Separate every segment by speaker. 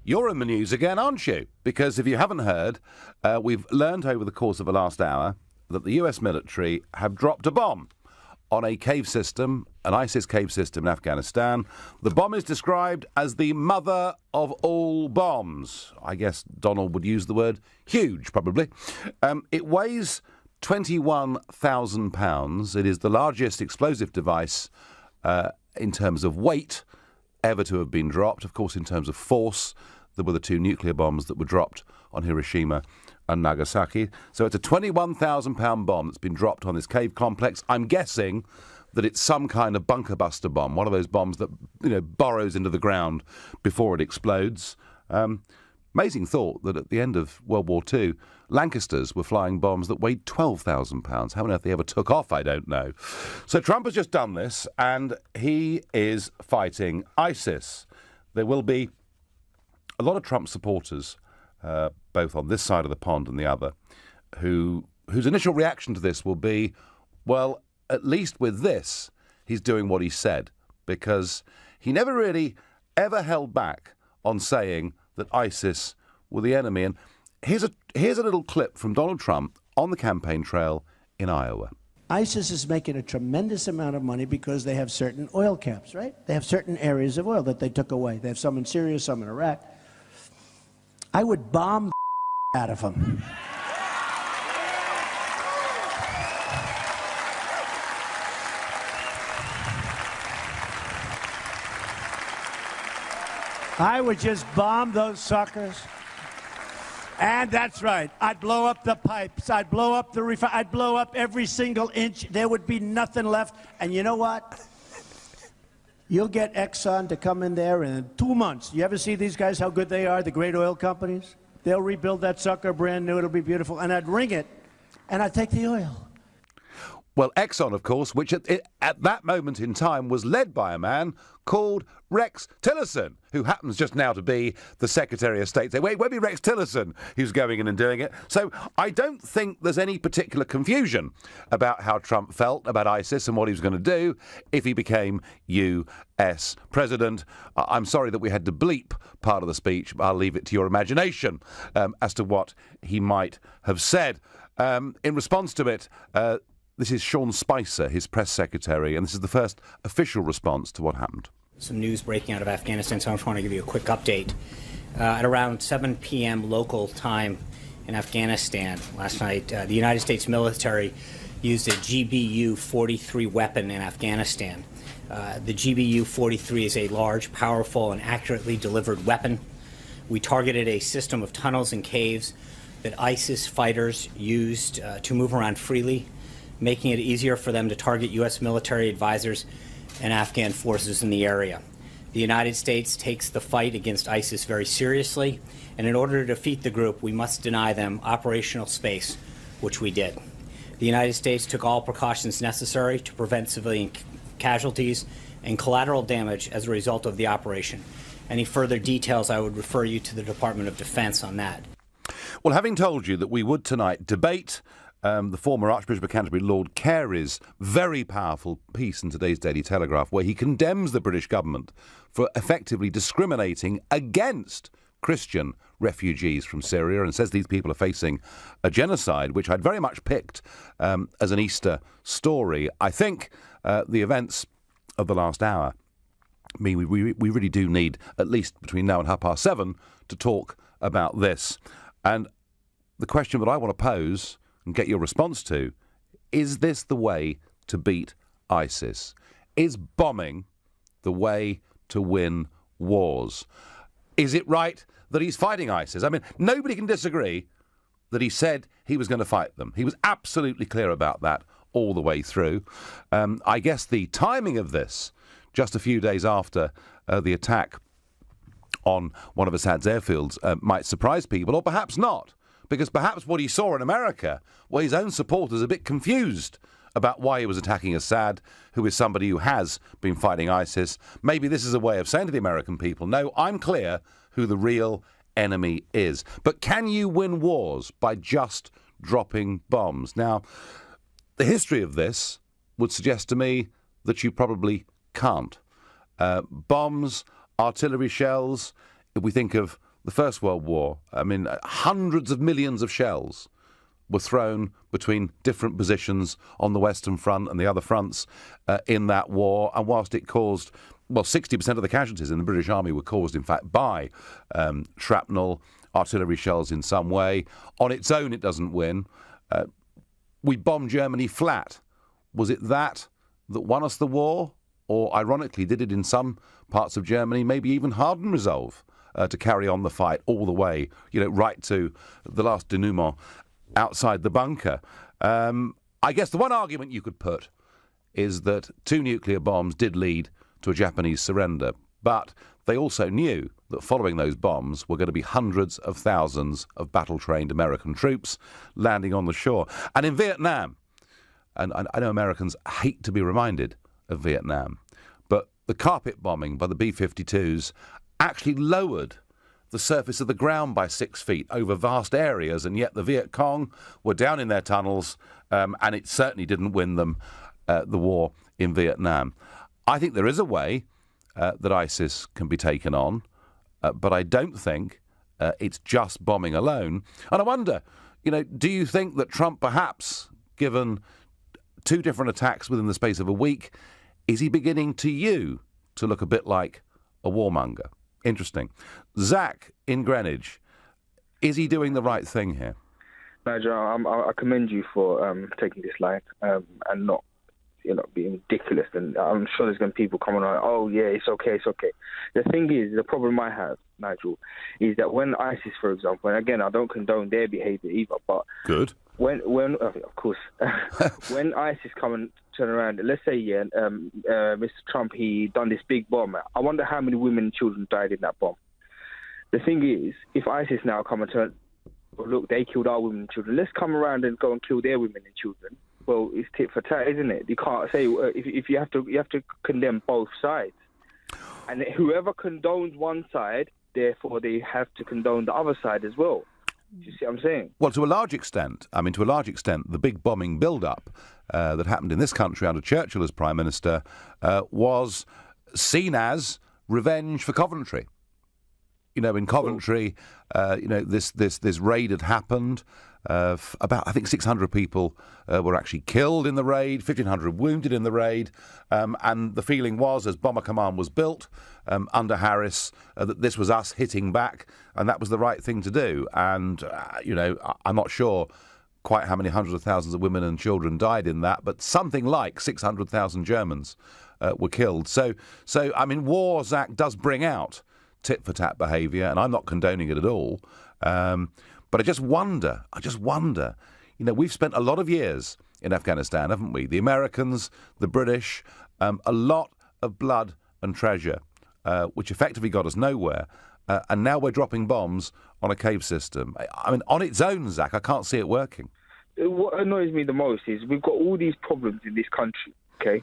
Speaker 1: you're in the news again, aren't you? Because if you haven't heard, we've learned over the course of the last hour that the US military have dropped a bomb on a cave system, an ISIS cave system in Afghanistan. The bomb is described as the mother of all bombs. I guess Donald would use the word huge, probably. It weighs 21,000 pounds. It is the largest explosive device in terms of weight ever to have been dropped. Of course, in terms of force, there were the two nuclear bombs that were dropped on Hiroshima and Nagasaki. So it's a 21,000 pound bomb that's been dropped on this cave complex. I'm guessing that it's some kind of bunker buster bomb, one of those bombs that, burrows into the ground before it explodes. Amazing thought that at the end of World War II, Lancasters were flying bombs that weighed 12,000 pounds. How on earth they ever took off, I don't know. So Trump has just done this, and he is fighting ISIS. There will be a lot of Trump supporters, both on this side of the pond and the other, whose initial reaction to this will be, well, at least with this, he's doing what he said, because he never really ever held back on saying that ISIS were the enemy. And here's a little clip from Donald Trump on the campaign trail in Iowa.
Speaker 2: ISIS is making a tremendous amount of money because they have certain oil caps, right? They have certain areas of oil that they took away. They have some in Syria, some in Iraq. I would bomb the out of them. I would just bomb those suckers. And that's right. I'd blow up the pipes. I'd blow up the I'd blow up every single inch. There would be nothing left. And you know what? You'll get Exxon to come in there in 2 months. You ever see these guys, how good they are, the great oil companies? They'll rebuild that sucker brand new. It'll be beautiful. And I'd ring it, and I'd take the oil.
Speaker 1: Well, Exxon, of course, which at that moment in time was led by a man called Rex Tillerson, who happens just now to be the Secretary of State. So wait, won't be Rex Tillerson who's going in and doing it. So I don't think there's any particular confusion about how Trump felt about ISIS and what he was going to do if he became US president. I'm sorry that we had to bleep part of the speech. I'll leave it to your imagination as to what he might have said. In response to it, this is Sean Spicer, his press secretary, and this is the first official response to what happened.
Speaker 3: Some news breaking out of Afghanistan, so I just want to give you a quick update. At around 7 p.m. local time in Afghanistan last night, the United States military used a GBU-43 weapon in Afghanistan. The GBU-43 is a large, powerful, and accurately delivered weapon. We targeted a system of tunnels and caves that ISIS fighters used to move around freely, making it easier for them to target U.S. military advisors and Afghan forces in the area. The United States takes the fight against ISIS very seriously, and in order to defeat the group, we must deny them operational space, which we did. The United States took all precautions necessary to prevent civilian casualties and collateral damage as a result of the operation. Any further details, I would refer you to the Department of Defense on that.
Speaker 1: Well, having told you that we would tonight debate the former Archbishop of Canterbury, Lord Carey's very powerful piece in today's Daily Telegraph, where he condemns the British government for effectively discriminating against Christian refugees from Syria and says these people are facing a genocide, which I'd very much picked as an Easter story. I think the events of the last hour mean we really do need, at least between now and 7:30, to talk about this. And the question that I want to pose and get your response to, is this the way to beat ISIS? Is bombing the way to win wars? Is it right that he's fighting ISIS? I mean, nobody can disagree that he said he was going to fight them. He was absolutely clear about that all the way through. I guess the timing of this, just a few days after the attack on one of Assad's airfields, might surprise people, or perhaps not. Because perhaps what he saw in America were his own supporters a bit confused about why he was attacking Assad, who is somebody who has been fighting ISIS. Maybe this is a way of saying to the American people, no, I'm clear who the real enemy is. But can you win wars by just dropping bombs? Now, the history of this would suggest to me that you probably can't. Bombs, artillery shells, if we think of the First World War. I mean, hundreds of millions of shells were thrown between different positions on the Western Front and the other fronts in that war. And whilst it caused, 60% of the casualties in the British Army were caused, in fact, by shrapnel, artillery shells in some way. On its own, it doesn't win. We bombed Germany flat. Was it that won us the war? Or, ironically, did it in some parts of Germany maybe even harden resolve to carry on the fight all the way, right to the last denouement outside the bunker? I guess the one argument you could put is that 2 nuclear bombs did lead to a Japanese surrender, but they also knew that following those bombs were going to be hundreds of thousands of battle-trained American troops landing on the shore. And in Vietnam, and I know Americans hate to be reminded of Vietnam, but the carpet bombing by the B-52s actually lowered the surface of the ground by 6 feet over vast areas, and yet the Viet Cong were down in their tunnels, and it certainly didn't win them the war in Vietnam. I think there is a way that ISIS can be taken on, but I don't think it's just bombing alone. And I wonder, do you think that Trump perhaps, given 2 different attacks within the space of a week, is he beginning to look a bit like a warmonger? Interesting. Zach in Greenwich, is he doing the right thing here?
Speaker 4: Nigel, I commend you for taking this line and not being ridiculous. And I'm sure there's going to be people coming on, oh, yeah, it's okay. The thing is, the problem I have, Nigel, is that when ISIS, for example, and again, I don't condone their behaviour either, but... Good. When of course, when ISIS come and turn around, let's say, Mr. Trump, he done this big bomb. I wonder how many women and children died in that bomb. The thing is, if ISIS now come and turn, look, they killed our women and children, let's come around and go and kill their women and children. Well, it's tit for tat, isn't it? You can't say if you have to condemn both sides, and whoever condones one side, therefore they have to condone the other side as well. Do you see what I'm saying?
Speaker 1: Well, to a large extent, the big bombing build-up that happened in this country under Churchill as Prime Minister was seen as revenge for Coventry. In Coventry, this raid had happened. About, I think, 600 people were actually killed in the raid, 1,500 wounded in the raid, and the feeling was, as Bomber Command was built under Harris, that this was us hitting back, and that was the right thing to do. And, I'm not sure quite how many hundreds of thousands of women and children died in that, but something like 600,000 Germans were killed. So, war, Zach, does bring out tit-for-tat behaviour, and I'm not condoning it at all. But I just wonder, we've spent a lot of years in Afghanistan, haven't we? The Americans, the British, a lot of blood and treasure, which effectively got us nowhere. And now we're dropping bombs on a cave system. I mean, on its own, Zach, I can't see it working.
Speaker 4: What annoys me the most is we've got all these problems in this country, okay?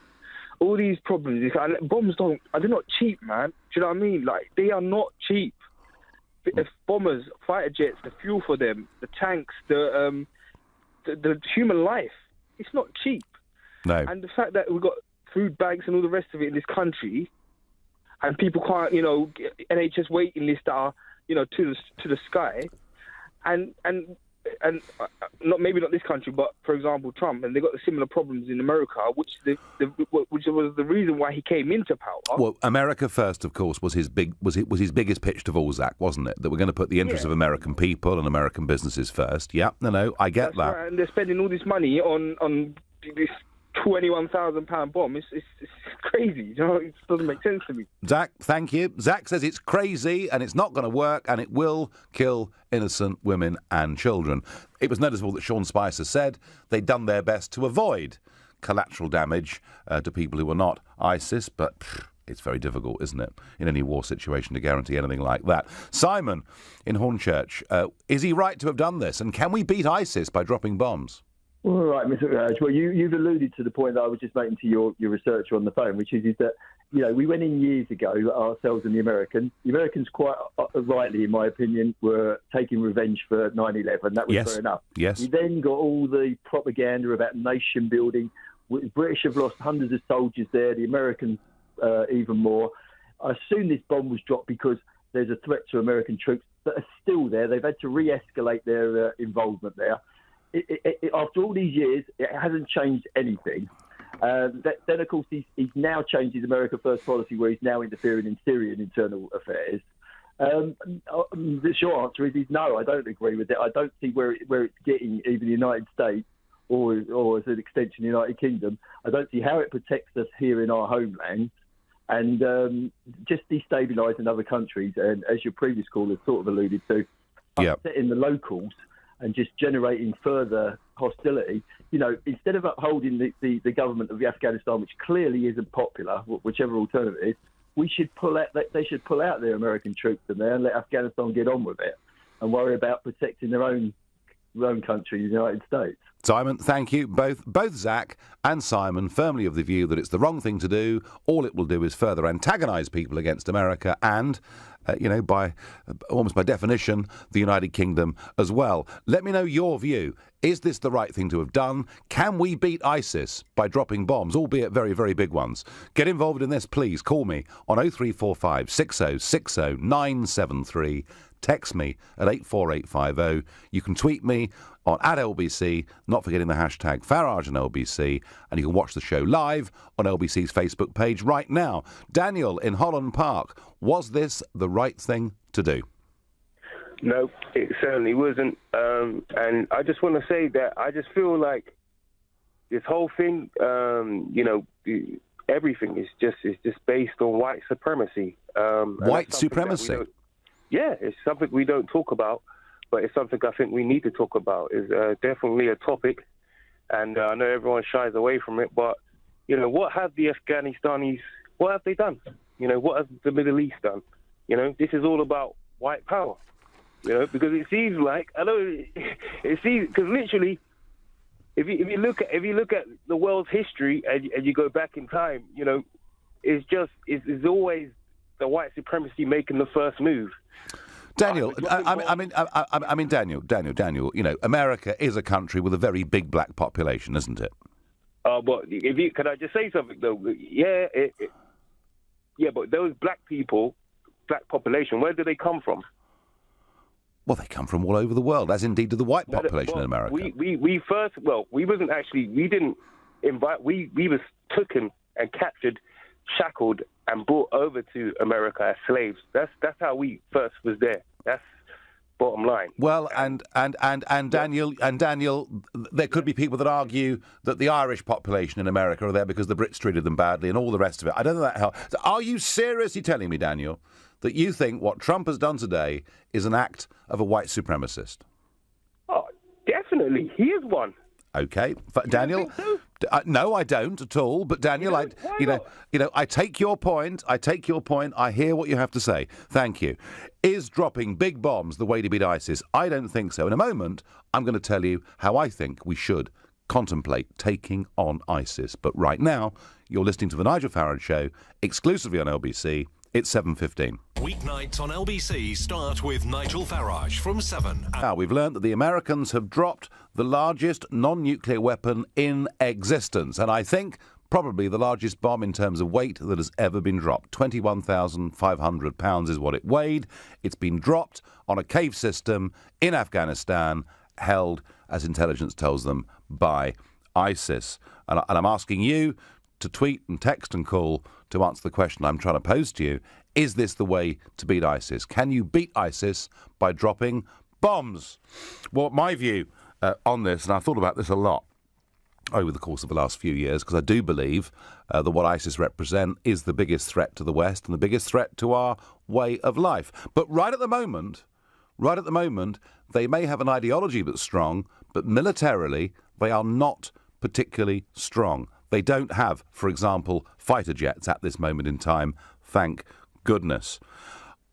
Speaker 4: All these problems. Bombs they're not cheap, man. Do you know what I mean? Like, they are not cheap. If bombers, fighter jets, the fuel for them, the tanks, the human life, it's not cheap.
Speaker 1: No.
Speaker 4: And the fact that we've got food banks and all the rest of it in this country, and people can't, NHS waiting lists are, to the sky, and maybe not this country, but for example, Trump, and they got the similar problems in America, which was the reason why he came into power.
Speaker 1: Well, America first, of course, was his biggest pitch of all, Zach, wasn't it? That we're going to put the interests of American people and American businesses first. Yeah, no, I get that.
Speaker 4: Right. And they're spending all this money on this £21,000 bomb. It's crazy. It doesn't make sense to me.
Speaker 1: Zach, thank you. Zach says it's crazy and it's not going to work and it will kill innocent women and children. It was noticeable that Sean Spicer said they'd done their best to avoid collateral damage to people who were not ISIS, but it's very difficult, isn't it, in any war situation to guarantee anything like that. Simon in Hornchurch, is he right to have done this? And can we beat ISIS by dropping bombs?
Speaker 5: All right, Mr. Farage. Well, you've alluded to the point that I was just making to your researcher on the phone, which is that, we went in years ago, ourselves and the Americans. The Americans, quite rightly, in my opinion, were taking revenge for 9/11. That was fair enough.
Speaker 1: Yes.
Speaker 5: You then got all the propaganda about nation building. The British have lost hundreds of soldiers there, the Americans even more. I assume this bomb was dropped because there's a threat to American troops that are still there. They've had to re-escalate their involvement there. After all these years, it hasn't changed anything. Then, of course, he's now changed his America First policy, where he's now interfering in Syrian internal affairs. The short answer is no, I don't agree with it. I don't see where it's getting even the United States or as an extension the United Kingdom. I don't see how it protects us here in our homeland, and just destabilising other countries. And as your previous caller sort of alluded to, upsetting the locals and just generating further hostility. You know, instead of upholding the government of Afghanistan, which clearly isn't popular, whichever alternative it is, we should pull out. They should pull out their American troops in there and let Afghanistan get on with it, and worry about protecting their own country, the United States.
Speaker 1: Simon, thank you. Both Zach and Simon firmly of the view that it's the wrong thing to do. All it will do is further antagonise people against America and, almost by definition, the United Kingdom as well. Let me know your view. Is this the right thing to have done? Can we beat ISIS by dropping bombs, albeit very, very big ones? Get involved in this, please. Call me on 0345 6060 973. Text me at 84850. You can tweet me on @LBC, not forgetting the hashtag Farage and LBC, and you can watch the show live on LBC's Facebook page right now. Daniel in Holland Park, was this the right thing to do?
Speaker 6: No, it certainly wasn't. And I just want to say that I just feel like this whole thing, everything is just based on white supremacy.
Speaker 1: White supremacy?
Speaker 6: Yeah, it's something we don't talk about, but it's something I think we need to talk about. It's definitely a topic, and I know everyone shies away from it, but, what have the Afghanistanis, what have they done? What has the Middle East done? This is all about white power, because it seems like, because literally, if you look at the world's history and you go back in time, it's always the white supremacy making the first move.
Speaker 1: Daniel, Daniel, America is a country with a very big black population, isn't it?
Speaker 6: But can I just say something though? Yeah, but those black population, where do they come from?
Speaker 1: Well, they come from all over the world, as indeed do the white population in America.
Speaker 6: We was taken and captured, shackled, and brought over to America as slaves. That's how we first was there. That's bottom line.
Speaker 1: Well, and Daniel, there could be people that argue that the Irish population in America are there because the Brits treated them badly and all the rest of it. I don't know that helps. So are you seriously telling me, Daniel, that you think what Trump has done today is an act of a white supremacist?
Speaker 6: Oh, definitely. He is one.
Speaker 1: Okay, Daniel. No, I don't at all. But Daniel, I take your point. I hear what you have to say. Thank you. Is dropping big bombs the way to beat ISIS? I don't think so. In a moment, I'm going to tell you how I think we should contemplate taking on ISIS. But right now, you're listening to the Nigel Farage Show, exclusively on LBC. It's 7:15.
Speaker 7: Weeknights on LBC start with Nigel Farage from 7.
Speaker 1: Now, we've learned that the Americans have dropped the largest non-nuclear weapon in existence, and I think probably the largest bomb in terms of weight that has ever been dropped. 21,500 pounds is what it weighed. It's been dropped on a cave system in Afghanistan, held, as intelligence tells them, by ISIS. And I'm asking you to tweet and text and call to answer the question I'm trying to pose to you. Is this the way to beat ISIS? Can you beat ISIS by dropping bombs? Well, my view on this, and I've thought about this a lot over the course of the last few years, because I do believe that what ISIS represent is the biggest threat to the West and the biggest threat to our way of life. But right at the moment, they may have an ideology that's strong, but militarily they are not particularly strong. They don't have, for example, fighter jets at this moment in time, thank goodness.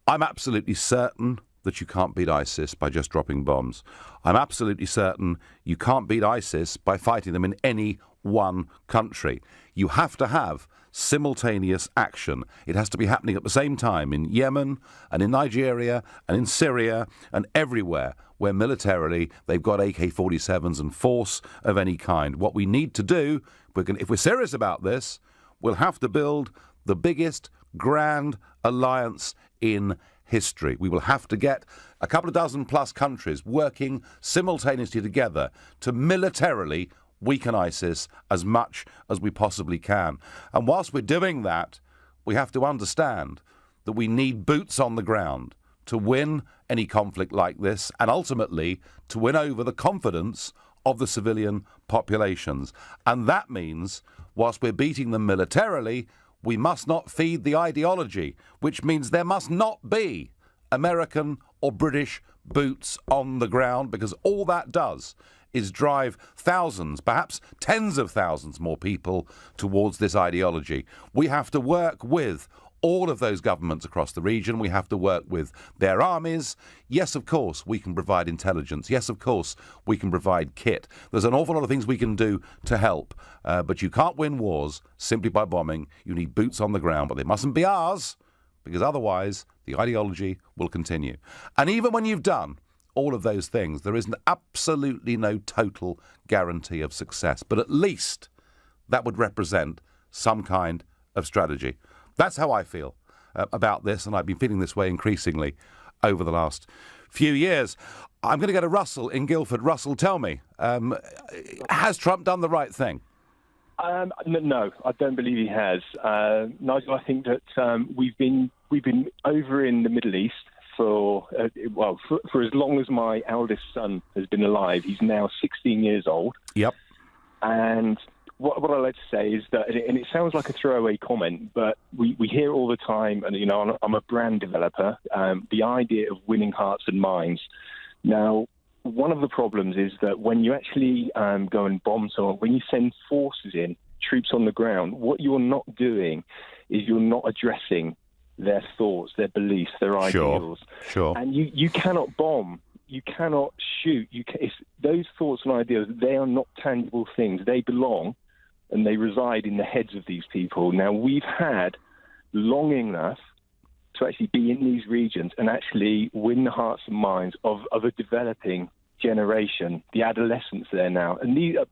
Speaker 1: I'm absolutely certain that you can't beat ISIS by just dropping bombs. I'm absolutely certain you can't beat ISIS by fighting them in any one country. You have to have simultaneous action. It has to be happening at the same time in Yemen and in Nigeria and in Syria and everywhere where militarily they've got AK-47s and force of any kind. What we need to do, if we're serious about this, we'll have to build the biggest grand alliance in history. We will have to get a couple of dozen plus countries working simultaneously together to militarily weaken ISIS as much as we possibly can. And whilst we're doing that, we have to understand that we need boots on the ground to win any conflict like this and ultimately to win over the confidence of the civilian populations. And that means, whilst we're beating them militarily, we must not feed the ideology, which means there must not be American or British boots on the ground, because all that does is drive thousands, perhaps tens of thousands more people towards this ideology. We have to work with all of those governments across the region. We have to work with their armies. Yes, of course, we can provide intelligence. Yes, of course, we can provide kit. There's an awful lot of things we can do to help. But you can't win wars simply by bombing. You need boots on the ground, but they mustn't be ours, because otherwise the ideology will continue. And even when you've done all of those things, there is absolutely no total guarantee of success. But at least that would represent some kind of strategy. That's how I feel about this, and I've been feeling this way increasingly over the last few years. I'm going to go to Russell in Guildford. Russell, tell me, has Trump done the right thing?
Speaker 8: No, I don't believe he has. Nigel, I think that we've been over in the Middle East for as long as my eldest son has been alive. He's now 16 years old.
Speaker 1: Yep.
Speaker 8: And what I like to say is that, and it sounds like a throwaway comment, but we hear all the time, and I'm a brand developer, the idea of winning hearts and minds. Now, one of the problems is that when you actually go and bomb someone, when you send forces in, troops on the ground, what you're not doing is you're not addressing their thoughts, their beliefs, their ideals.
Speaker 1: Sure.
Speaker 8: And you cannot bomb. You cannot shoot. Those thoughts and ideas, they are not tangible things. They belong and they reside in the heads of these people. Now, we've had long enough to actually be in these regions and actually win the hearts and minds of a developing generation, the adolescents there now.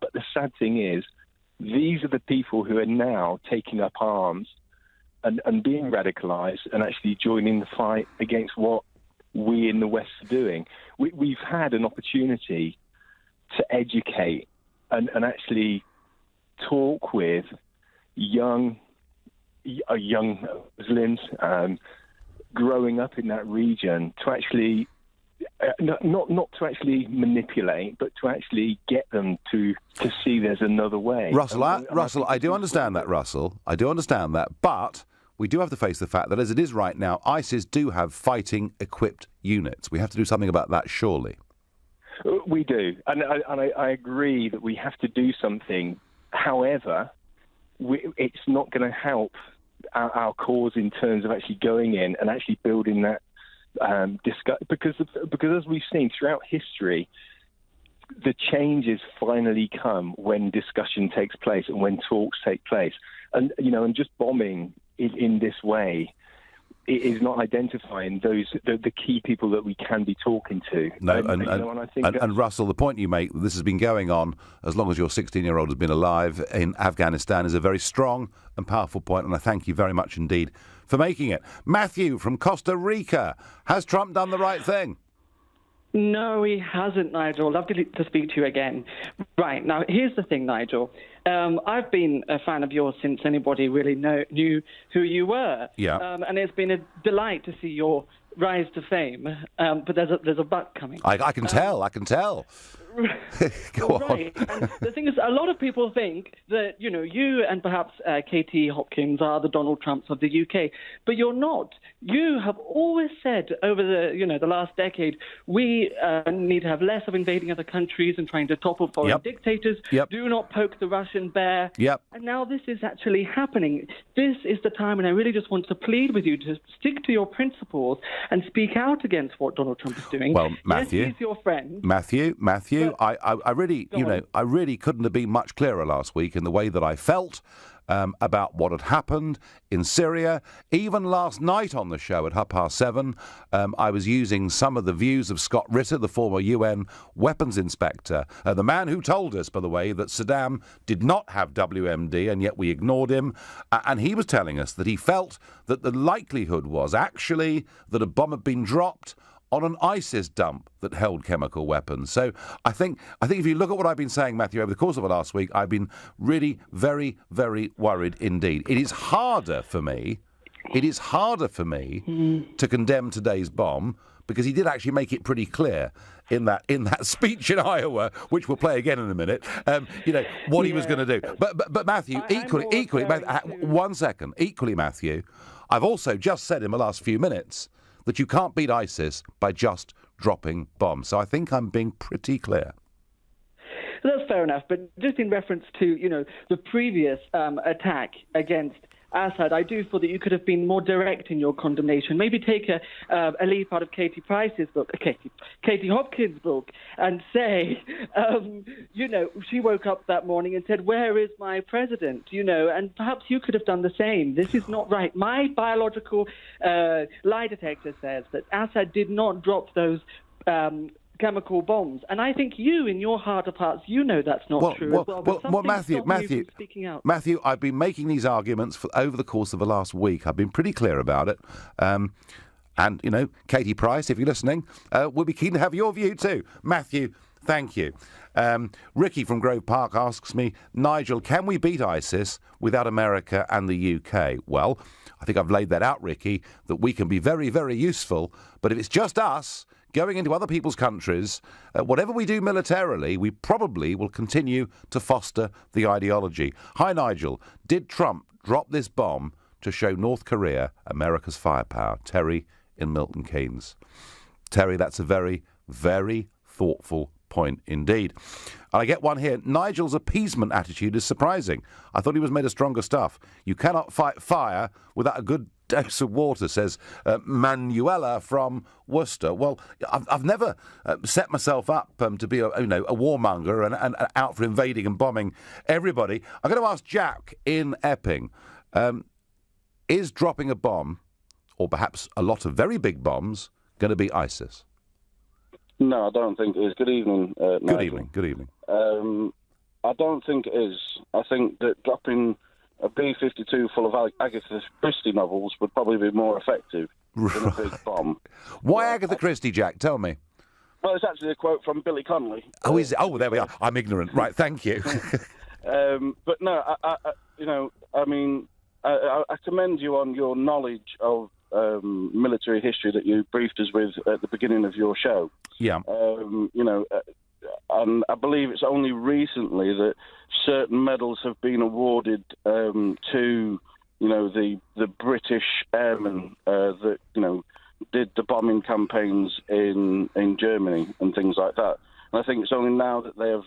Speaker 8: But the sad thing is, these are the people who are now taking up arms and being radicalized and actually joining the fight against what we in the West are doing. We've had an opportunity to educate and actually talk with young Muslims growing up in that region to actually not to actually manipulate, but to actually get them to see there's another way.
Speaker 1: Russell, I do understand that, Russell. I do understand that, but we do have to face the fact that as it is right now, ISIS do have fighting-equipped units. We have to do something about that, surely.
Speaker 8: We do, and I agree that we have to do something. However, it's not going to help our cause in terms of actually going in and actually building that because as we've seen throughout history, the changes finally come when discussion takes place and when talks take place, and just bombing in this way, it is not identifying the key people that we can be talking to.
Speaker 1: No, and Russell, the point you make, this has been going on as long as your 16-year-old has been alive in Afghanistan, is a very strong and powerful point, and I thank you very much indeed for making it. Matthew from Costa Rica, has Trump done the right thing?
Speaker 9: No, he hasn't, Nigel. Lovely to speak to you again. Right, now, here's the thing, Nigel. I've been a fan of yours since anybody really knew who you were.
Speaker 1: Yeah.
Speaker 9: And it's been a delight to see your rise to fame. But there's a but coming.
Speaker 1: I can tell. Go
Speaker 9: right.
Speaker 1: on.
Speaker 9: And the thing is, a lot of people think that, you and perhaps Katie Hopkins are the Donald Trumps of the UK, but you're not. You have always said over the last decade, we need to have less of invading other countries and trying to topple foreign dictators.
Speaker 1: Yep.
Speaker 9: Do not poke the Russian bear.
Speaker 1: Yep.
Speaker 9: And now this is actually happening. This is the time, and I really just want to plead with you to stick to your principles and speak out against what Donald Trump is doing.
Speaker 1: Well, Matthew,
Speaker 9: yes, he's your friend.
Speaker 1: Matthew, I really, I really couldn't have been much clearer last week in the way that I felt about what had happened in Syria. Even last night on the show at 7:30, I was using some of the views of Scott Ritter, the former UN weapons inspector, the man who told us, by the way, that Saddam did not have WMD, and yet we ignored him. And he was telling us that he felt that the likelihood was actually that a bomb had been dropped on an ISIS dump that held chemical weapons. So I think if you look at what I've been saying, Matthew, over the course of the last week, I've been really very, very worried indeed. It is harder for me to condemn today's bomb, because he did actually make it pretty clear in that speech in Iowa, which we'll play again in a minute, what he was going to do. But Matthew, equally, one second, equally, Matthew, I've also just said in the last few minutes that you can't beat ISIS by just dropping bombs. So I think I'm being pretty clear.
Speaker 9: That's fair enough. But just in reference to, the previous attack against Assad, I do feel that you could have been more direct in your condemnation. Maybe take a leaf out of Katie Price's book, Katie Hopkins' book, and say, she woke up that morning and said, "Where is my president?" And perhaps you could have done the same. This is not right. My biological lie detector says that Assad did not drop those chemical bombs, and I think you, in your heart of hearts, that's not true as well.
Speaker 1: Matthew, I've been making these arguments over the course of the last week. I've been pretty clear about it. And, Katie Price, if you're listening, we'll be keen to have your view too. Matthew, thank you. Ricky from Grove Park asks me, Nigel, can we beat ISIS without America and the UK? Well, I think I've laid that out, Ricky, that we can be very, very useful, but if it's just us going into other people's countries, whatever we do militarily, we probably will continue to foster the ideology. Hi, Nigel. Did Trump drop this bomb to show North Korea America's firepower? Terry in Milton Keynes. Terry, that's a very, very thoughtful point indeed. And I get one here. Nigel's appeasement attitude is surprising. I thought he was made of stronger stuff. You cannot fight fire without a good dose of water, says Manuela from Worcester. Well, I've never set myself up to be a warmonger and out for invading and bombing everybody. I'm going to ask Jack in Epping, is dropping a bomb, or perhaps a lot of very big bombs, going to be ISIS?
Speaker 10: No, I don't think it is. Good evening, Nigel.
Speaker 1: Good evening.
Speaker 10: I don't think it is. I think that dropping a B-52 full of Agatha Christie novels would probably be more effective than a big bomb.
Speaker 1: Why Agatha Christie, Jack? Tell me.
Speaker 10: Well, it's actually a quote from Billy Connolly.
Speaker 1: Oh, is it? Oh, there we are. I'm ignorant. Right, thank you.
Speaker 10: But no, I commend you on your knowledge of military history that you briefed us with at the beginning of your show.
Speaker 1: Yeah.
Speaker 10: And I believe it's only recently that certain medals have been awarded to, the British airmen that, did the bombing campaigns in Germany and things like that. And I think it's only now that they have,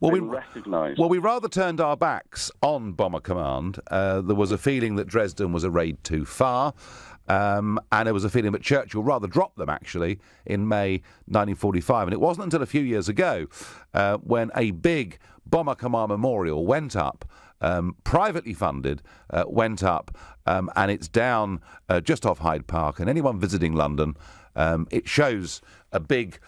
Speaker 10: been recognised.
Speaker 1: Well, we rather turned our backs on Bomber Command. There was a feeling that Dresden was a raid too far. And there was a feeling that Churchill rather dropped them, actually, in May 1945. And it wasn't until a few years ago when a big Bomber Command memorial went up, privately funded, went up, and it's down just off Hyde Park. And anyone visiting London, it shows a big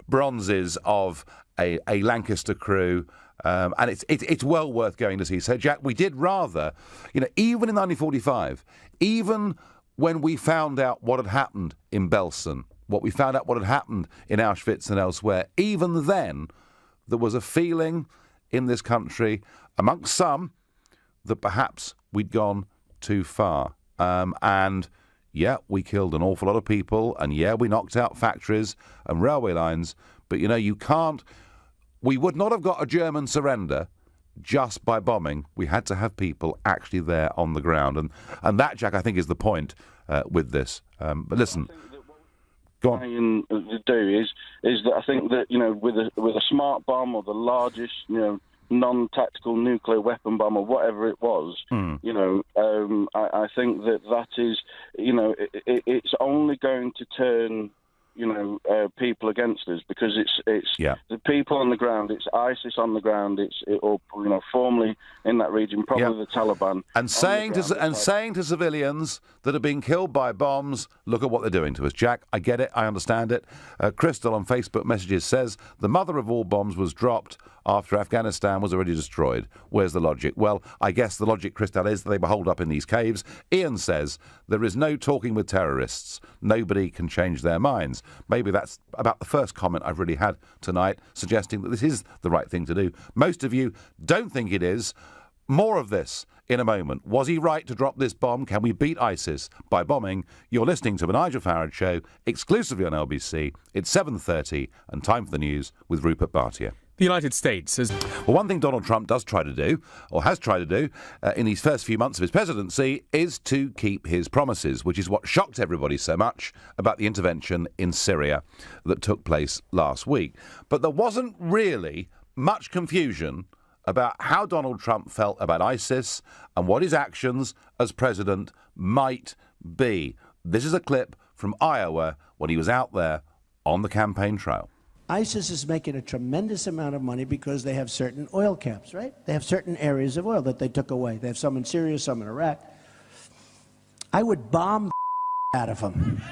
Speaker 1: bronzes of a Lancaster crew. And it's well worth going to see. So, Jack, we did rather, even in 1945, even when we found out what had happened in Belsen, what had happened in Auschwitz and elsewhere, even then there was a feeling in this country, amongst some, that perhaps we'd gone too far. And, yeah, we killed an awful lot of people, and, yeah, we knocked out factories and railway lines, but, you can't... We would not have got a German surrender just by bombing. We had to have people actually there on the ground. And that, Jack, I think is the point with this. But listen, go on.
Speaker 10: Is that I think that, with a smart bomb or the largest, non-tactical nuclear weapon bomb or whatever it was, I think that is, it's only going to turn people against us, because it's the people on the ground, it's ISIS on the ground, or formerly in that region, probably the Taliban,
Speaker 1: and saying to civilians that are being killed by bombs, look at what they're doing to us. Jack, I get it, I understand it. Crystal on Facebook messages says the mother of all bombs was dropped after Afghanistan was already destroyed. Where's the logic? Well, I guess the logic, Crystal, is that they were holed up in these caves. Ian says there is no talking with terrorists. Nobody can change their minds. Maybe that's about the first comment I've really had tonight, suggesting that this is the right thing to do. Most of you don't think it is. More of this in a moment. Was he right to drop this bomb? Can we beat ISIS by bombing? You're listening to the Nigel Farage Show, exclusively on LBC. It's 7:30 and time for the news with Rupert Bhatia.
Speaker 11: The United States has...
Speaker 1: Well, one thing Donald Trump does try to do, or has tried to do, in these first few months of his presidency, is to keep his promises, which is what shocked everybody so much about the intervention in Syria that took place last week. But there wasn't really much confusion about how Donald Trump felt about ISIS and what his actions as president might be. This is a clip from Iowa when he was out there on the campaign trail.
Speaker 2: ISIS is making a tremendous amount of money because they have certain oil camps, right? They have certain areas of oil that they took away. They have some in Syria, some in Iraq. I would bomb the out of them.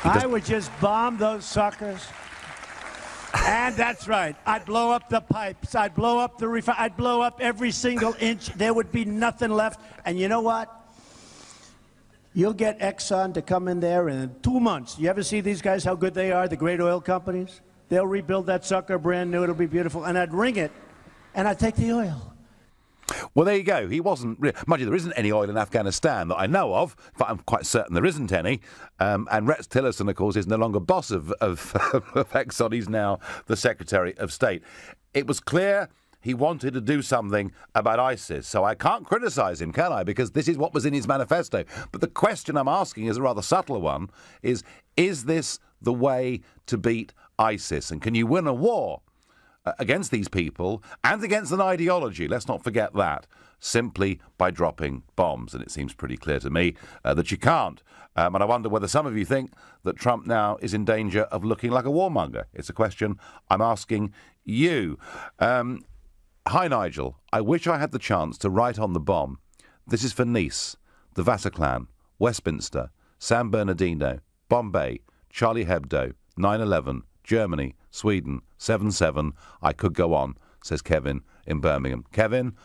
Speaker 2: I would just bomb those suckers. And that's right. I'd blow up the pipes. I'd blow up the I'd blow up every single inch. There would be nothing left. And you know what? You'll get Exxon to come in there in 2 months. You ever see these guys, how good they are, the great oil companies? They'll rebuild that sucker brand new. It'll be beautiful. And I'd ring it, and I'd take the oil.
Speaker 1: Well, there you go. He wasn't... Mind you, there isn't any oil in Afghanistan that I know of. In fact, I'm quite certain there isn't any. And Rex Tillerson, of course, is no longer boss of Exxon. He's now the Secretary of State. It was clear he wanted to do something about ISIS. So I can't criticise him, can I? Because this is what was in his manifesto. But the question I'm asking is a rather subtle one, is this the way to beat ISIS? And can you win a war against these people and against an ideology, let's not forget that, simply by dropping bombs? And it seems pretty clear to me that you can't. And I wonder whether some of you think that Trump now is in danger of looking like a warmonger. It's a question I'm asking you. Hi, Nigel. I wish I had the chance to write on the bomb. This is for Nice, the Bataclan, Westminster, San Bernardino, Bombay, Charlie Hebdo, 9/11, Germany, Sweden, 7/7. I could go on, says Kevin in Birmingham. Kevin,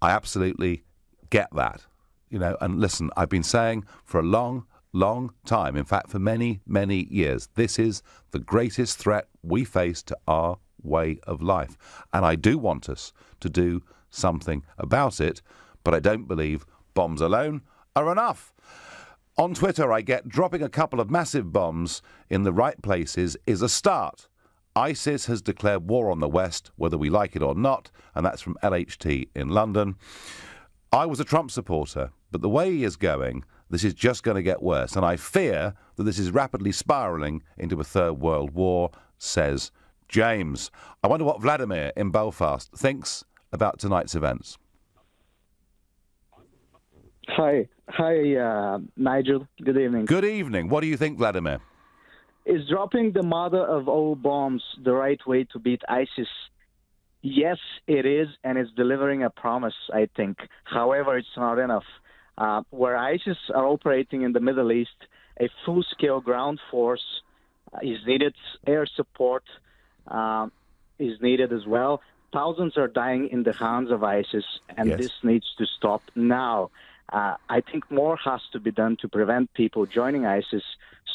Speaker 1: I absolutely get that. And listen, I've been saying for a long, long time, in fact, for many, many years, this is the greatest threat we face to our way of life. And I do want us to do something about it, but I don't believe bombs alone are enough. On Twitter, I get dropping a couple of massive bombs in the right places is a start. ISIS has declared war on the West, whether we like it or not, and that's from LHT in London. I was a Trump supporter, but the way he is going, this is just going to get worse, and I fear that this is rapidly spiralling into a third world war, says James. I wonder what Vladimir in Belfast thinks about tonight's events.
Speaker 12: Hi, Nigel. Good evening.
Speaker 1: Good evening. What do you think, Vladimir?
Speaker 12: Is dropping the mother of all bombs the right way to beat ISIS? Yes, it is, and it's delivering a promise, I think. However, it's not enough. Where ISIS are operating in the Middle East, a full-scale ground force is needed. Air support is needed as well. Thousands are dying in the hands of ISIS, and this needs to stop now. I think more has to be done to prevent people joining ISIS,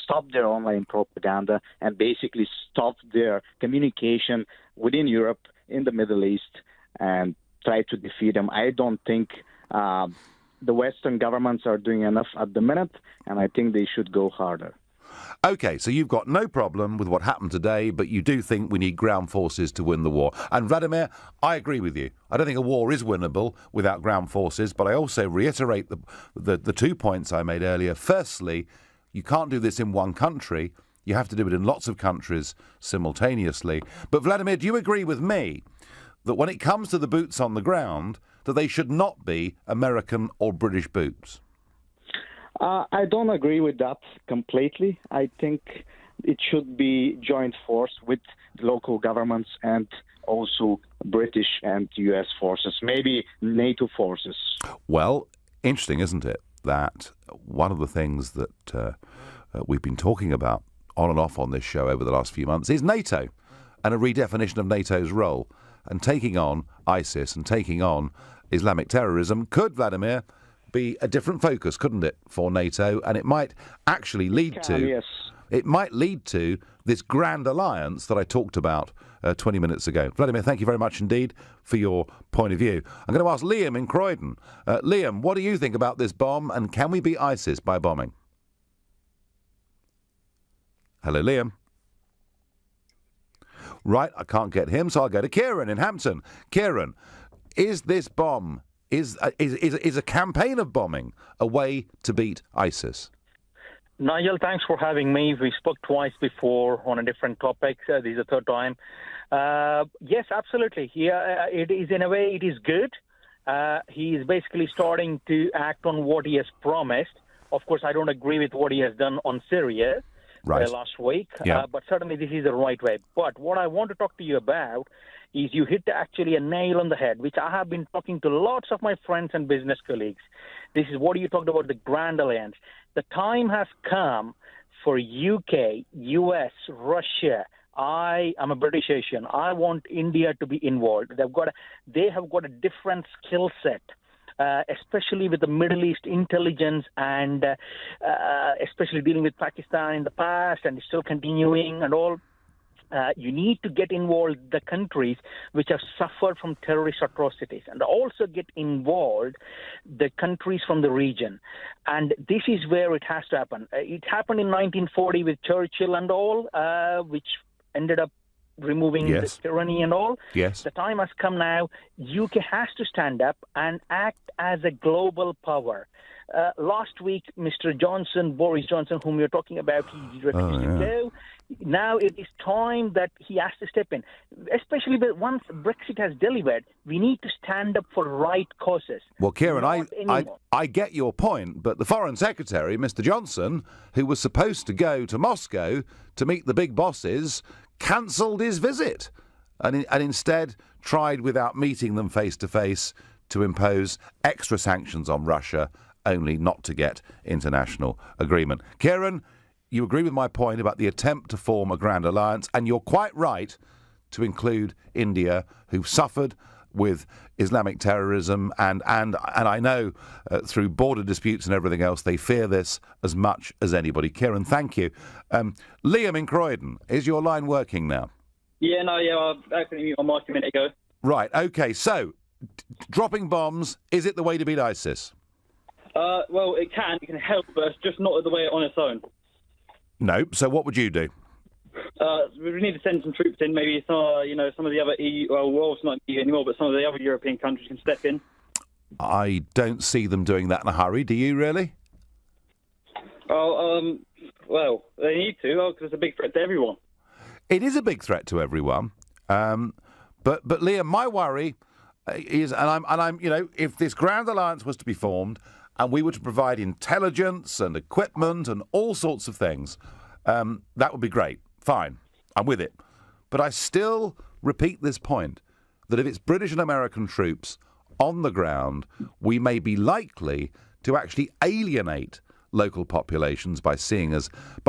Speaker 12: stop their online propaganda, and basically stop their communication within Europe, in the Middle East, and try to defeat them. I don't think the Western governments are doing enough at the minute, and I think they should go harder.
Speaker 1: OK, so you've got no problem with what happened today, but you do think we need ground forces to win the war. And Vladimir, I agree with you. I don't think a war is winnable without ground forces, but I also reiterate the 2 points I made earlier. Firstly, you can't do this in one country. You have to do it in lots of countries simultaneously. But Vladimir, do you agree with me that when it comes to the boots on the ground, that they should not be American or British boots?
Speaker 12: I don't agree with that completely. I think it should be joint force with local governments and also British and U.S. forces, maybe NATO forces.
Speaker 1: Well, interesting, isn't it, that one of the things that we've been talking about on and off on this show over the last few months is NATO and a redefinition of NATO's role. And taking on ISIS and taking on Islamic terrorism could, Vladimir, be a different focus, couldn't it, for NATO? And it might actually lead to...
Speaker 12: Yes.
Speaker 1: It might lead to this grand alliance that I talked about 20 minutes ago. Vladimir, thank you very much indeed for your point of view. I'm going to ask Liam in Croydon. Liam, what do you think about this bomb, and can we beat ISIS by bombing? Hello, Liam. Right, I can't get him, so I'll go to Kieran in Hampton. Kieran, is this bomb, is a campaign of bombing a way to beat ISIS?
Speaker 11: Nigel, thanks for having me. We spoke twice before on a different topic. This is the third time. Yes, absolutely. Yeah, it is, in a way, it is good. He is basically starting to act on what he has promised. Of course, I don't agree with what he has done on Syria last week, but certainly this is the right way. But what I want to talk to you about is you hit actually a nail on the head, which I have been talking to lots of my friends and business colleagues. This is what you talked about, the Grand Alliance. The time has come for UK, US, Russia. I am a British Asian. I want India to be involved. They have got a different skill set, especially with the Middle East intelligence and especially dealing with Pakistan in the past and still continuing and all. You need to get involved the countries which have suffered from terrorist atrocities, and also get involved the countries from the region. And this is where it has to happen. It happened in 1940 with Churchill and all, which ended up removing the tyranny and all.
Speaker 1: Yes.
Speaker 11: The time has come now. UK has to stand up and act as a global power. Last week, Mr. Johnson, Boris Johnson, whom you're talking about, he refused to go. Now it is time that he has to step in, especially once Brexit has delivered. We need to stand up for right causes.
Speaker 1: Well, Kieran, I get your point, but the Foreign Secretary, Mr. Johnson, who was supposed to go to Moscow to meet the big bosses, cancelled his visit and instead tried, without meeting them face to face, to impose extra sanctions on Russia, only not to get international agreement. Kieran, you agree with my point about the attempt to form a grand alliance, and you're quite right to include India, who've suffered with Islamic terrorism, and I know through border disputes and everything else, they fear this as much as anybody. Kieran, thank you. Liam in Croydon, is your line working now?
Speaker 13: Yeah, I accidentally muted my mic a minute ago.
Speaker 1: Right, OK, so dropping bombs, is it the way to beat ISIS?
Speaker 13: Well, it can help, but it's just not the way on its own.
Speaker 1: No, so what would you do?
Speaker 13: We need to send some troops in. Maybe some of the other EU, well, it's not EU anymore, but some of the other European countries can step in.
Speaker 1: I don't see them doing that in a hurry. Do you really?
Speaker 13: Well, they need to, because it's a big threat to everyone.
Speaker 1: It is a big threat to everyone. But Liam, my worry is, and I'm, if this grand alliance was to be formed, and we were to provide intelligence and equipment and all sorts of things, that would be great. Fine, I'm with it. But I still repeat this point, that if it's British and American troops on the ground, we may be likely to actually alienate local populations by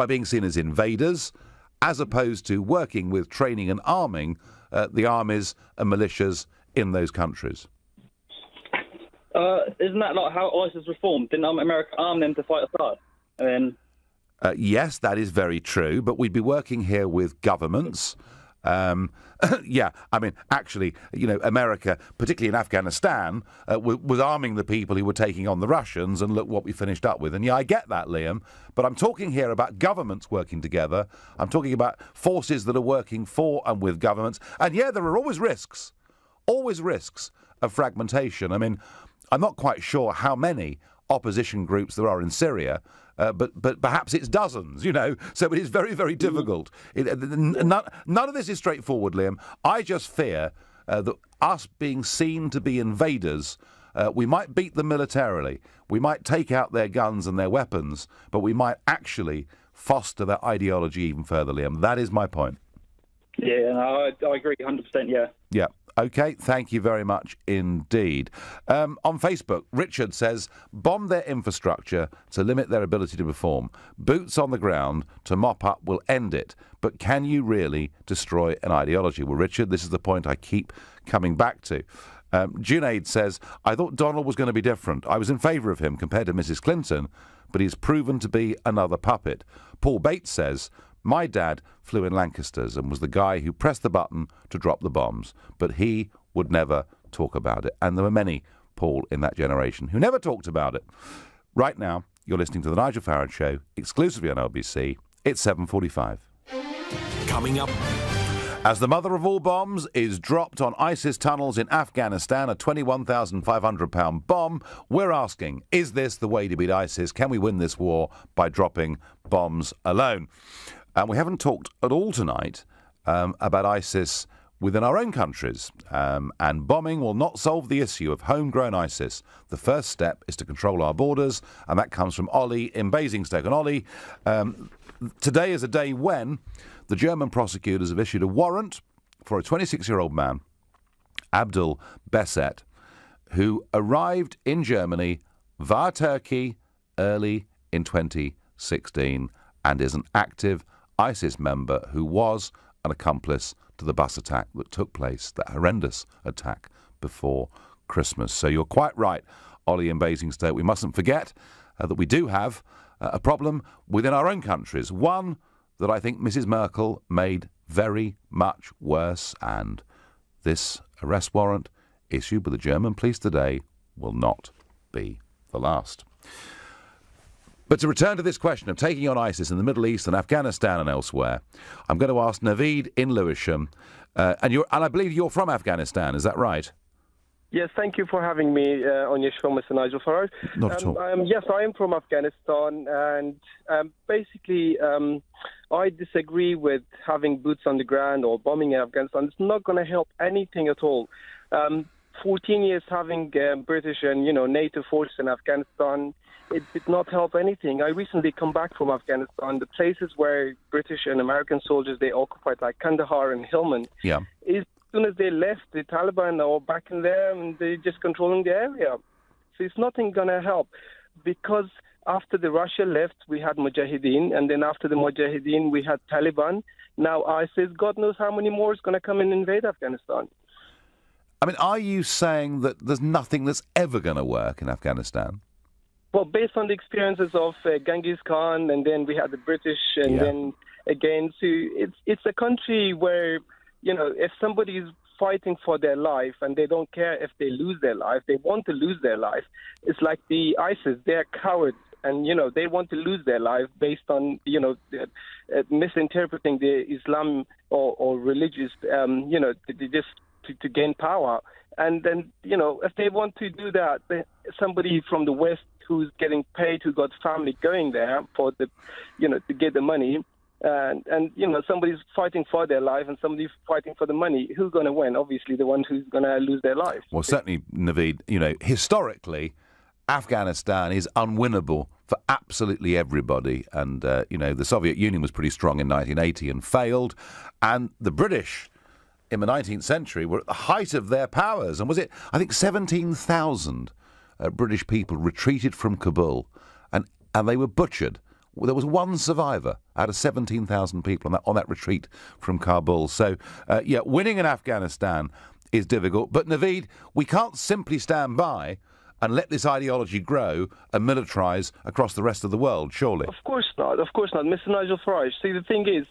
Speaker 1: being seen as invaders, as opposed to working with training and arming the armies and militias in those countries.
Speaker 13: Isn't that like how ISIS was formed? Didn't America arm them to fight Assad? And then...
Speaker 1: Yes, that is very true, but we'd be working here with governments. Yeah, I mean, actually, America, particularly in Afghanistan, was arming the people who were taking on the Russians, and look what we finished up with. And yeah, I get that, Liam, but I'm talking here about governments working together. I'm talking about forces that are working for and with governments. And yeah, there are always risks of fragmentation. I mean, I'm not quite sure how many opposition groups there are in Syria, but perhaps it's dozens, so it is very, very difficult. None of this is straightforward, Liam. I just fear that us being seen to be invaders, we might beat them militarily, we might take out their guns and their weapons, but we might actually foster their ideology even further, Liam. That is my point.
Speaker 13: Yeah, no, I agree 100%, yeah.
Speaker 1: Yeah. OK, thank you very much indeed. On Facebook, Richard says, bomb their infrastructure to limit their ability to perform. Boots on the ground to mop up will end it. But can you really destroy an ideology? Well, Richard, this is the point I keep coming back to. Junaid says, I thought Donald was going to be different. I was in favour of him compared to Mrs. Clinton, but he's proven to be another puppet. Paul Bates says, my dad flew in Lancasters and was the guy who pressed the button to drop the bombs, but he would never talk about it. And there were many, Paul, in that generation who never talked about it. Right now, you're listening to The Nigel Farage Show, exclusively on LBC. It's 7:45.
Speaker 7: Coming up.
Speaker 1: As the mother of all bombs is dropped on ISIS tunnels in Afghanistan, a £21,500 bomb, we're asking, is this the way to beat ISIS? Can we win this war by dropping bombs alone? And we haven't talked at all tonight about ISIS within our own countries. And bombing will not solve the issue of homegrown ISIS. The first step is to control our borders, and that comes from Ollie in Basingstoke. And Ollie, today is a day when the German prosecutors have issued a warrant for a 26-year-old man, Abdul Besset, who arrived in Germany via Turkey early in 2016 and is an active ISIS member who was an accomplice to the bus attack that took place, that horrendous attack before Christmas. So you're quite right, Ollie in Basingstoke. We mustn't forget that we do have a problem within our own countries, one that I think Mrs. Merkel made very much worse, and this arrest warrant issued by the German police today will not be the last. But to return to this question of taking on ISIS in the Middle East and Afghanistan and elsewhere, I'm going to ask Naveed in Lewisham, and I believe you're from Afghanistan, is that right?
Speaker 14: Yes, thank you for having me on your show, Mr. Nigel Farage.
Speaker 1: Not at all.
Speaker 14: Yes, I am from Afghanistan, and basically I disagree with having boots on the ground or bombing in Afghanistan. It's not going to help anything at all. 14 years having British and NATO forces in Afghanistan, it did not help anything. I recently come back from Afghanistan. The places where British and American soldiers, they occupied, like Kandahar and Helmand, as soon as they left, the Taliban are back in there and they're just controlling the area. So it's nothing going to help, because after the Russia left, we had Mujahideen, and then after the Mujahideen, we had Taliban. Now ISIS, God knows how many more is going to come and invade Afghanistan.
Speaker 1: I mean, are you saying that there's nothing that's ever going to work in Afghanistan?
Speaker 14: Well, based on the experiences of Genghis Khan, and then we had the British, and then again, so it's a country where, if somebody is fighting for their life and they don't care if they lose their life, they want to lose their life. It's like the ISIS, they're cowards, and, they want to lose their life based on, misinterpreting the Islam or religious, just to gain power. And then, if they want to do that, somebody from the West who's getting paid, who got family going there for the, to get the money, and somebody's fighting for their life and somebody's fighting for the money, who's going to win? Obviously, the one who's going to lose their life.
Speaker 1: Well, certainly, Naveed, historically, Afghanistan is unwinnable for absolutely everybody. And, the Soviet Union was pretty strong in 1980 and failed. And the British in the 19th century were at the height of their powers. And was it, I think, 17,000 British people retreated from Kabul, and they were butchered. There was one survivor out of 17,000 people on that retreat from Kabul. So, winning in Afghanistan is difficult. But, Naveed, we can't simply stand by and let this ideology grow and militarise across the rest of the world, surely.
Speaker 14: Of course not. Mr. Nigel Farage, see, the thing is,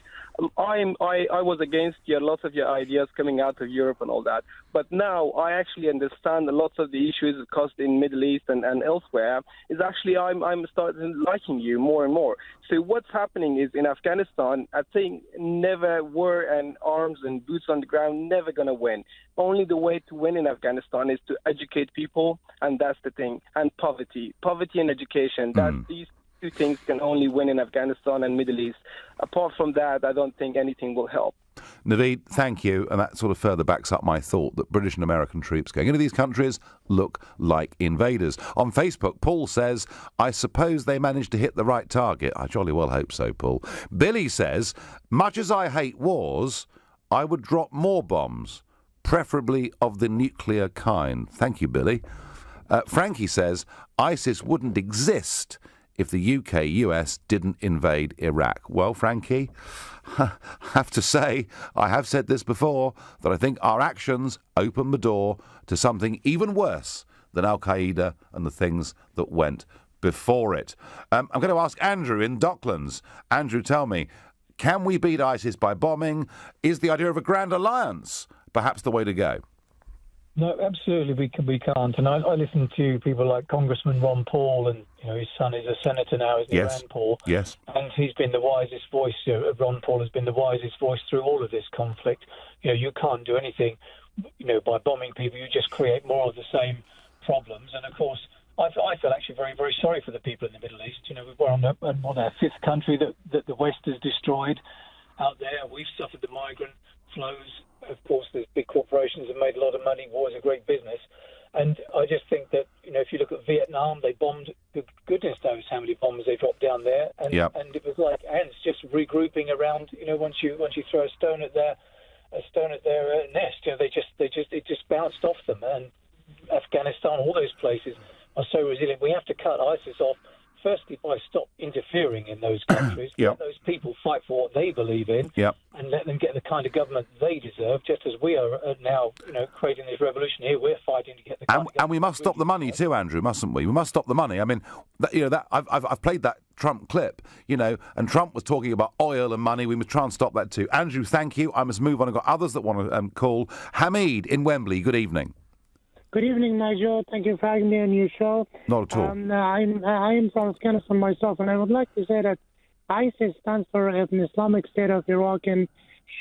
Speaker 14: I was against lots of your ideas coming out of Europe and all that, but now I actually understand a lot of the issues caused in Middle East and elsewhere. Is actually I'm starting liking you more and more. So what's happening is in Afghanistan, I think never war and arms and boots on the ground never going to win. Only the way to win in Afghanistan is to educate people, and that's the thing. And poverty and education. That's these two things can only win in Afghanistan and Middle East. Apart from that, I don't think anything will help.
Speaker 1: Naveed, thank you, and that sort of further backs up my thought that British and American troops going into these countries look like invaders. On Facebook, Paul says, I suppose they managed to hit the right target. I jolly well hope so, Paul. Billy says, much as I hate wars, I would drop more bombs, preferably of the nuclear kind. Thank you, Billy. Frankie says, ISIS wouldn't exist if the UK, US didn't invade Iraq. Well, Frankie, I have to say, I have said this before, that I think our actions open the door to something even worse than Al-Qaeda and the things that went before it. I'm going to ask Andrew in Docklands. Andrew, tell me, can we beat ISIS by bombing? Is the idea of a grand alliance perhaps the way to go?
Speaker 15: No, absolutely we can't. And I listen to people like Congressman Ron Paul, and his son is a senator now, isn't he, Rand Paul?
Speaker 1: Yes.
Speaker 15: And he's been the wisest voice. Ron Paul has been the wisest voice through all of this conflict. You can't do anything, by bombing people. You just create more of the same problems. And of course, I feel actually very, very sorry for the people in the Middle East. We're on our fifth country that the West has destroyed out there. We've suffered the migrant flows. Of course, the big corporations have made a lot of money. War is a great business. And I just think that, if you look at Vietnam, they bombed, goodness knows how many bombs they dropped down there. And, and it was like ants just regrouping around, once you throw a stone at their nest, it just bounced off them. And Afghanistan, all those places are so resilient. We have to cut ISIS off, firstly, by stop interfering in those countries. Let those people fight for what they believe in, and let them get the kind of government they deserve, just as we are now, creating this revolution here. We're fighting to get the kind of
Speaker 1: and we must stop the money too, Andrew, mustn't we? We must stop the money. I mean, I've played that Trump clip, and Trump was talking about oil and money. We must try and stop that too. Andrew, thank you. I must move on. I've got others that want to call. Hamid in Wembley, good evening.
Speaker 16: Good evening, Nigel. Thank you for having me on your show.
Speaker 1: Not at all.
Speaker 16: I am from Afghanistan myself, and I would like to say that ISIS stands for an Islamic State of Iraq and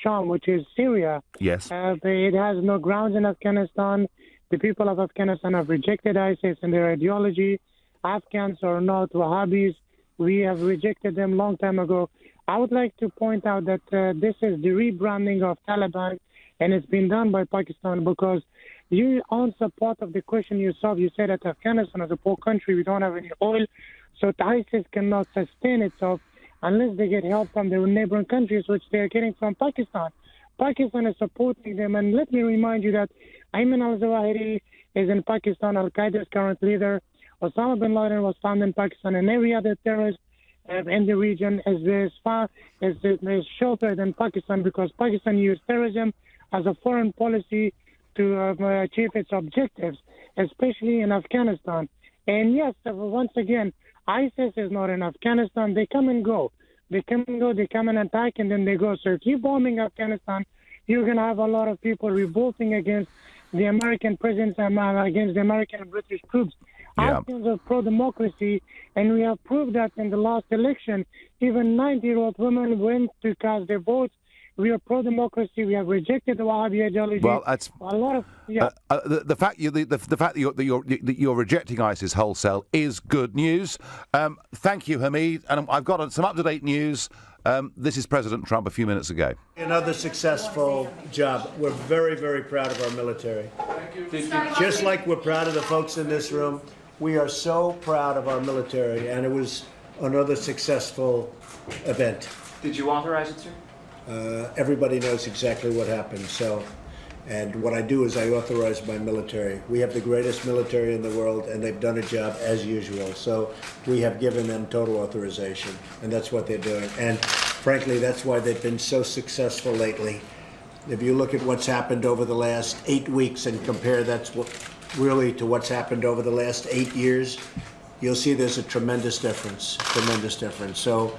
Speaker 16: Sham, which is Syria.
Speaker 1: Yes.
Speaker 16: It has no grounds in Afghanistan. The people of Afghanistan have rejected ISIS and their ideology. Afghans are not Wahhabis. We have rejected them long time ago. I would like to point out that this is the rebranding of Taliban, and it's been done by Pakistan because you answer part of the question yourself. You said that Afghanistan is a poor country. We don't have any oil. So ISIS cannot sustain itself unless they get help from their neighboring countries, which they are getting from Pakistan. Pakistan is supporting them. And let me remind you that Ayman al-Zawahiri is in Pakistan, Al-Qaeda's current leader. Osama bin Laden was found in Pakistan, and every other terrorist in the region is sheltered in Pakistan because Pakistan used terrorism as a foreign policy to achieve its objectives, especially in Afghanistan. And yes, once again, ISIS is not in Afghanistan. They come and go. They come and attack, and then they go. So if you're bombing Afghanistan, you're going to have a lot of people revolting against the American presence, against the American and British troops. Afghans are pro-democracy, and we have proved that in the last election. Even 90-year-old women went to cast their votes. We are pro-democracy. We have rejected the Wahhabi ideology.
Speaker 1: Well, that's
Speaker 16: a lot of
Speaker 1: the fact that you're rejecting ISIS wholesale is good news. Thank you, Hamid. And I've got some up-to-date news. This is President Trump a few minutes ago.
Speaker 2: Another successful job. We're very, very proud of our military. Just like we're proud of the folks in this room, we are so proud of our military, and it was another successful event.
Speaker 17: Did you authorize it, sir?
Speaker 2: Everybody knows exactly what happened. And what I do is I authorize my military. We have the greatest military in the world, and they've done a job as usual. So we have given them total authorization, and that's what they're doing. And frankly, that's why they've been so successful lately. If you look at what's happened over the last 8 weeks and compare really to what's happened over the last 8 years, you'll see there's a tremendous difference. So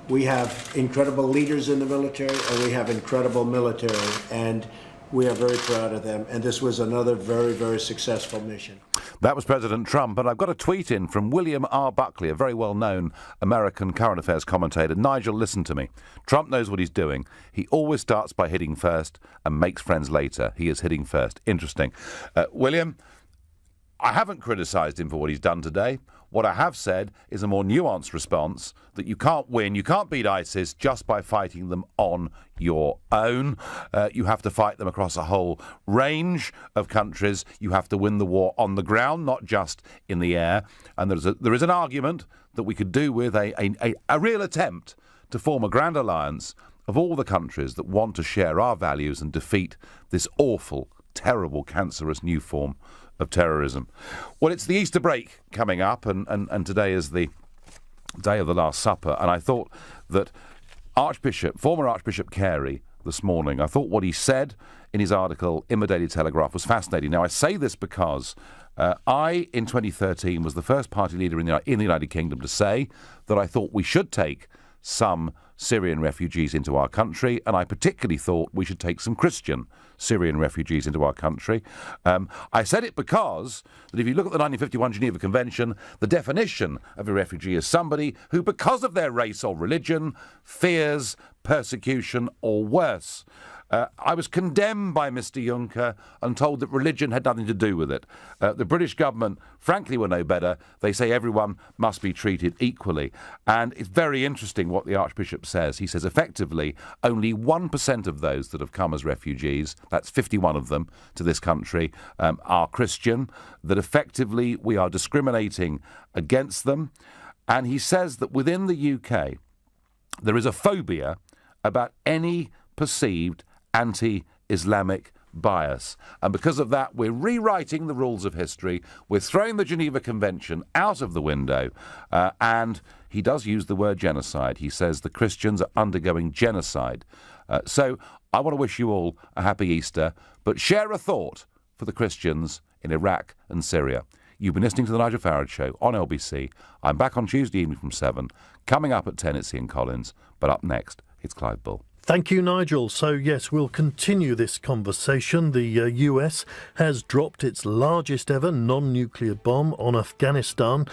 Speaker 2: we have incredible leaders in the military, and we have incredible military, and we are very proud of them. And this was another very, very successful mission.
Speaker 1: That was President Trump, and I've got a tweet in from William R. Buckley, a very well-known American current affairs commentator. Nigel, listen to me. Trump knows what he's doing. He always starts by hitting first and makes friends later. He is hitting first. Interesting. William, I haven't criticised him for what he's done today. What I have said is a more nuanced response that you can't win, you can't beat ISIS just by fighting them on your own. You have to fight them across a whole range of countries. You have to win the war on the ground, not just in the air. And there is an argument that we could do with a real attempt to form a grand alliance of all the countries that want to share our values and defeat this awful, terrible, cancerous new form of terrorism. Well, it's the Easter break coming up, and today is the day of the Last Supper, and I thought that former Archbishop Carey this morning, I thought what he said in his article in the Daily Telegraph was fascinating. Now, I say this because I, in 2013, was the first party leader in the United Kingdom to say that I thought we should take some Syrian refugees into our country, and I particularly thought we should take some Christian Syrian refugees into our country. I said it because that if you look at the 1951 Geneva Convention, the definition of a refugee is somebody who, because of their race or religion, fears persecution or worse. I was condemned by Mr Juncker and told that religion had nothing to do with it. The British government, frankly, were no better. They say everyone must be treated equally. And it's very interesting what the Archbishop says. He says, effectively, only 1% of those that have come as refugees, that's 51 of them, to this country, are Christian, that effectively we are discriminating against them. And he says that within the UK, there is a phobia about any perceived anti-Islamic bias. And because of that, we're rewriting the rules of history. We're throwing the Geneva Convention out of the window. And he does use the word genocide. He says the Christians are undergoing genocide. So I want to wish you all a happy Easter, but share a thought for the Christians in Iraq and Syria. You've been listening to The Nigel Farage Show on LBC. I'm back on Tuesday evening from 7. Coming up at 10, it's Ian Collins. But up next, it's Clive Bull.
Speaker 17: Thank you, Nigel. So, yes, we'll continue this conversation. The US has dropped its largest ever non-nuclear bomb on Afghanistan.